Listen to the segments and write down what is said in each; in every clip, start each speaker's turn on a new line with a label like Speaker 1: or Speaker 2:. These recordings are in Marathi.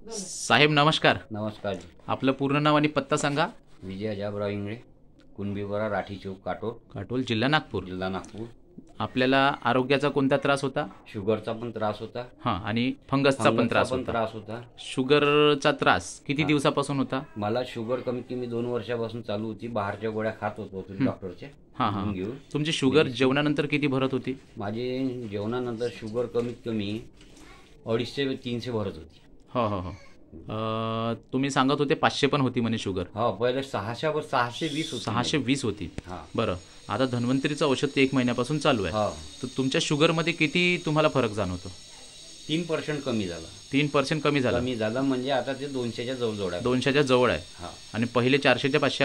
Speaker 1: साहेब नमस्कार.
Speaker 2: नमस्कार जी.
Speaker 1: आपलं पूर्ण नाव आणि पत्ता सांगा.
Speaker 2: विजय अजाबराव इंगळे, कुणबीपुरा, राठी चौक,
Speaker 1: काटोल, जिल्हा नागपूर.
Speaker 2: जिल्हा नागपूर.
Speaker 1: आपल्याला आरोग्याचा कोणता त्रास होता?
Speaker 2: शुगरचा पण त्रास होता.
Speaker 1: हां, आणि फंगसचा पण त्रास
Speaker 2: होता.
Speaker 1: शुगरचा त्रास किती दिवसापासून होता?
Speaker 2: मला शुगर कमीत कमी 2 वर्षापासून चालू होती. बाहेरच्या गोळ्या खात होतो डॉक्टरचे घेऊन.
Speaker 1: तुमची शुगर जेवणानंतर किती भरत होती?
Speaker 2: माझी जेवणानंतर शुगर कमीत कमी 250 ते 300 भरत होती.
Speaker 1: हो हो हो. तुम्ही सांगत होते 500 पण होती म्हणे शुगर.
Speaker 2: हो, पहिले 620 होती.
Speaker 1: 620 होती.
Speaker 2: हां.
Speaker 1: बरं, आता धन्वंतरीचं औषध ते 1 महिन्यापासून चालू आहे.
Speaker 2: हो.
Speaker 1: तर तुमच्या शुगरमध्ये किती तुम्हाला फरक जाणवतो?
Speaker 2: 3% कमी झाला.
Speaker 1: 3% कमी झाला.
Speaker 2: कमी झाला म्हणजे आता ते 200च्या जवळ आहे.
Speaker 1: 200च्या जवळ आहे.
Speaker 2: हां.
Speaker 1: आणि पहिले 400 ते 500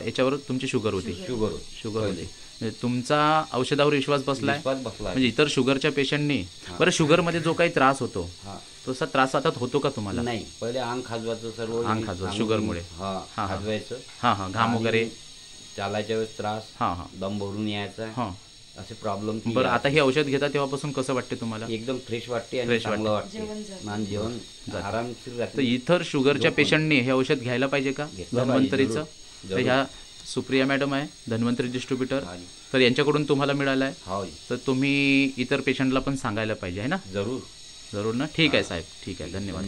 Speaker 1: याच्यावर तुमची शुगर होती. शुगर होती. म्हणजे तुमचा औषधावर विश्वास बसलाय. म्हणजे इतर शुगरच्या पेशंटनी. बरं, शुगरमध्ये जो काही त्रास होतो तसा त्रास आता होतो का तुम्हाला?
Speaker 2: नाही, पहिले अंग खाजवायचं, सर्व
Speaker 1: अंग खाजवायचं शुगरमुळे.
Speaker 2: खाजवायचं,
Speaker 1: हां, घाम वगैरे,
Speaker 2: चालायच्या वेळेस त्रास, दम भरून यायचा, असे प्रॉब्लेम.
Speaker 1: बरं, आता हे औषध घेता तेव्हापासून कसं वाटते तुम्हाला?
Speaker 2: एकदम फ्रेश वाटते आणि चांगलं वाटते. जेवण आरामशीर राहते.
Speaker 1: तर इतर शुगरच्या पेशंटनी हे औषध घ्यायला पाहिजे का धन्वंतरीचं? तर ह्या सुप्रिया मॅडम आहे, धन्वंतरी डिस्ट्रीब्युटर, तर यांच्याकडून तुम्हाला मिळालं आहे. तर तुम्ही इतर पेशंटला पण सांगायला पाहिजे, आहे ना?
Speaker 2: जरूर
Speaker 1: जरूर ना. ठीक आहे साहेब, ठीक आहे, धन्यवाद.